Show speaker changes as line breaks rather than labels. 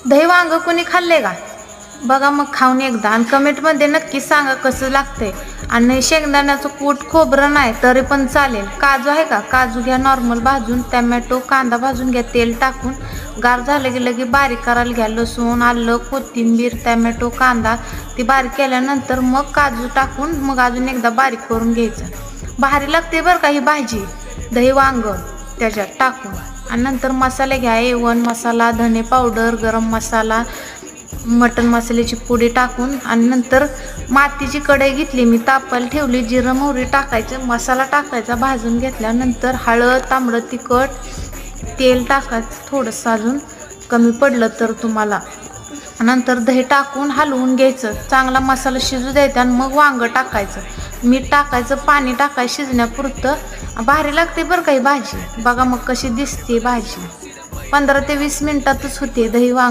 दही वांग कोणी खाल्ले का? बघा मग खाऊन एकदा आणि कमेंटमध्ये नक्की सांगा कसं लागतंय. आणि शेंगदाण्याचं कूट खोबरं नाही तरी पण चालेल. काजू आहे का? काजू घ्या नॉर्मल भाजून. टमॅटो कांदा भाजून घ्या तेल टाकून. गार झालं की लगे बारीक करायला घ्या. लसूण आलं कोथिंबीर टमॅटो कांदा ते बारीक केल्यानंतर मग काजू टाकून मग अजून एकदा बारीक करून घ्यायचं. भारी लागते बरं का ही भाजी दही वांग त्याच्यात टाकून. आणि नंतर मसाले घ्या. A1 मसाला धने पावडर गरम मसाला मटण मसाल्याची पुडी टाकून आणि नंतर मातीची कढई घेतली मी तापायला ठेवली. जिरं मोहरी टाकायचं मसाला टाकायचा भाजून घेतल्यानंतर हळद तांबडं तिखट तेल टाकायचं थोडंसं अजून कमी पडलं तर तुम्हाला. नंतर दही टाकून हलवून घ्यायचं. चांगला मसाला शिजू द्यायचा आणि मग वांगं टाकायचं. मीठ टाकायचं पाणी टाकायचं शिजण्यापुरतं. भारी लागते बरं का ही भाजी. बघा मग कशी दिसते भाजी. 15 ते 20 मिनिटातच होते दही वांग.